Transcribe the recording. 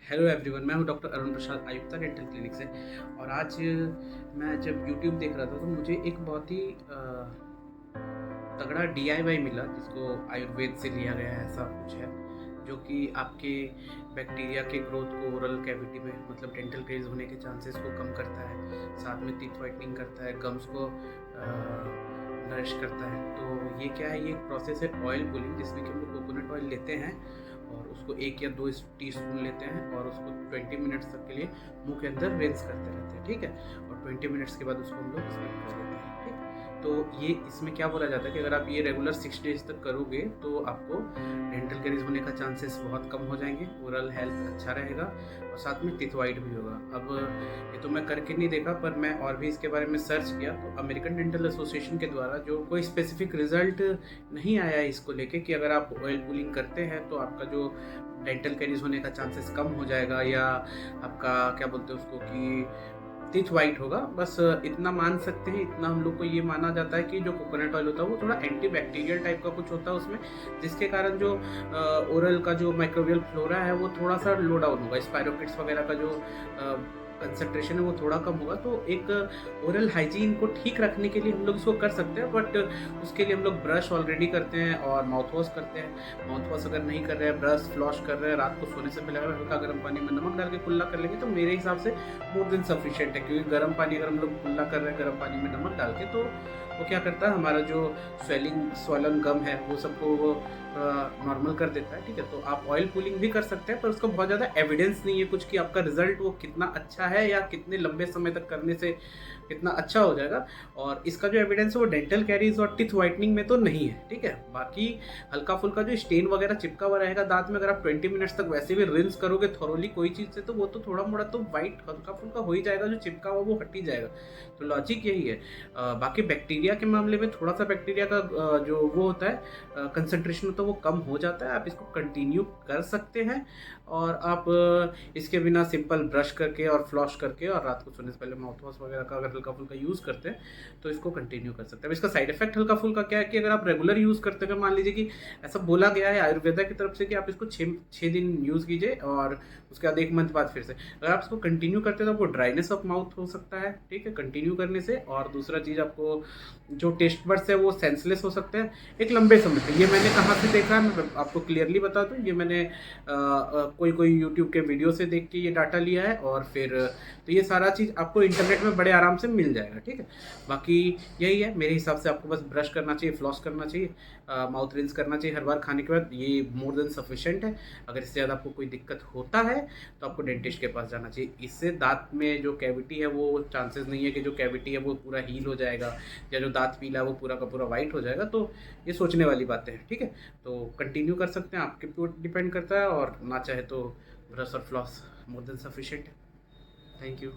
Hello everyone, मैं हूं doctor Arun प्रसाद Ayukta dental clinic से। और आज मैं जब यूट्यूब देख रहा था तो मुझे एक बहुत ही तगड़ा डीआईवाई मिला जिसको आयुर्वेद से लिया गया है, ऐसा कुछ है जो कि आपके बैक्टीरिया के ग्रोथ को ओरल कैविटी में मतलब डेंटल केस होने के चांसेस को कम करता है, साथ में टीथ वाइटनिंग करता है, गम्स को नरिश करता है। तो ये क्या है, ये एक प्रोसेस है ऑयल पुलिंग, जिसमें कि हम लोग कोकोनट ऑयल लेते हैं और उसको 1 या 2 टीस्पून लेते हैं और उसको 20 मिनट्स तक के लिए मुंह के अंदर रिंस करते रहते हैं, ठीक है। और 20 मिनट्स के बाद उसको हम लोग स्पिन कर देते हैं, ठीक। तो ये इसमें क्या बोला जाता है कि अगर आप ये रेगुलर 6 डेज तक करोगे तो आपको डेंटल कैरीज होने का चांसेस बहुत कम हो जाएंगे, ओरल हेल्थ अच्छा रहेगा और साथ में टीथ वाइट भी होगा। अब ये तो मैं करके नहीं देखा, पर मैं और भी इसके बारे में सर्च किया तो अमेरिकन डेंटल एसोसिएशन के द्वारा जो कोई स्पेसिफिक रिजल्ट नहीं आया है इसको लेके कि अगर आप ऑयल पुलिंग करते हैं तो आपका जो डेंटल कैरीज होने का चांसेस कम हो जाएगा या आपका क्या बोलते हैं उसको कि टीथ वाइट होगा। बस इतना मान सकते हैं, इतना हम लोग को ये माना जाता है कि जो कोकोनट ऑयल होता है वो थोड़ा एंटी बैक्टीरियल टाइप का कुछ होता है उसमें, जिसके कारण जो ओरल का जो माइक्रोबियल फ्लोरा है वो थोड़ा सा लो डाउन होगा, स्पायरोकिट्स वगैरह का जो कंसंट्रेशन है वो थोड़ा कम होगा। तो एक ओरल हाइजीन को ठीक रखने के लिए हम लोग इसको कर सकते हैं, बट उसके लिए हम लोग ब्रश ऑलरेडी करते हैं और माउथ वॉश करते हैं। माउथ वॉश अगर नहीं कर रहे हैं, ब्रश फ्लॉश कर रहे हैं, रात को सोने से पहले अगर हल्का गर्म पानी में नमक डाल के कुल्ला कर लेंगे तो मेरे हिसाब से मोर देन सफिशिएंट है, क्योंकि गर्म पानी अगर हम लोग कुल्ला कर रहे हैं गर्म पानी में नमक डाल के तो वो क्या करता है, हमारा जो स्वैलन गम है वो सबको वो नॉर्मल कर देता है, ठीक है। तो आप ऑयल पुलिंग भी कर सकते हैं, पर उसका बहुत ज़्यादा एविडेंस नहीं है कुछ कि आपका रिजल्ट वो कितना अच्छा है या कितने लंबे समय तक करने से कितना अच्छा हो जाएगा। और इसका जो एविडेंस है वो डेंटल कैरीज और टीथ वाइटनिंग में तो नहीं है, ठीक है। बाकी हल्का फुल्का जो स्टेन वगैरह चिपका हुआ रहेगा दांत में, अगर आप 20 मिनट्स तक वैसे भी रिंस करोगे थोरोली कोई चीज़ से, तो वो तो थोड़ा मोड़ा तो वाइट हल्का फुल्का हो ही जाएगा, जो चिपका हुआ वो हट ही जाएगा। तो लॉजिक यही है। बाकी बैक्टीरिया के मामले में थोड़ा सा बैक्टीरिया का जो वो होता है कंसंट्रेशन होता है वो कम हो जाता है। आप इसको कंटिन्यू कर सकते हैं और आप इसके बिना सिंपल ब्रश करके और फ्लॉश करके और रात को सोने से पहले माउथ वॉश वगैरह का अगर हल्का फुल्का यूज़ करते हैं तो इसको कंटिन्यू कर सकते हैं। अब इसका साइड इफेक्ट हल्का फुल्का क्या है कि अगर आप रेगुलर यूज़ करते हैं, मान लीजिए कि ऐसा बोला गया है आयुर्वेदा की तरफ से कि आप इसको 6 दिन यूज़ कीजिए और उसके बाद 1 मंथ बाद फिर से अगर आप इसको कंटिन्यू करते हैं तो आपको ड्राइनेस ऑफ माउथ हो सकता है, ठीक है, कंटिन्यू करने से। और दूसरा चीज़, आपको जो टेस्ट बड्स है वो सेंसलेस हो सकते हैं एक लंबे समय तक। ये मैंने कहाँ से देखा है मैं आपको क्लियरली बता दूँ, ये मैंने कोई यूट्यूब के वीडियो से देख के ये डाटा लिया है और फिर तो ये सारा चीज़ आपको इंटरनेट में बड़े आराम से मिल जाएगा, ठीक है। बाकी यही है, मेरे हिसाब से आपको बस ब्रश करना चाहिए, फ्लॉस करना चाहिए, माउथ रिंस करना चाहिए हर बार खाने के बाद, ये मोर देन सफिशेंट है। अगर इससे ज़्यादा आपको कोई दिक्कत होता है तो आपको डेंटिस्ट के पास जाना चाहिए। इससे दांत में जो कैविटी है वो चांसेस नहीं है कि जो कैविटी है वो पूरा हील हो जाएगा या जो दांत पीला है वो पूरा का पूरा वाइट हो जाएगा। तो ये सोचने वाली बातें हैं, ठीक है। तो कंटिन्यू कर सकते हैं, आपके ऊपर डिपेंड करता है, और ना चाहे तो ब्रश और फ्लॉस मोर देन सफिशिएंट है। Thank you.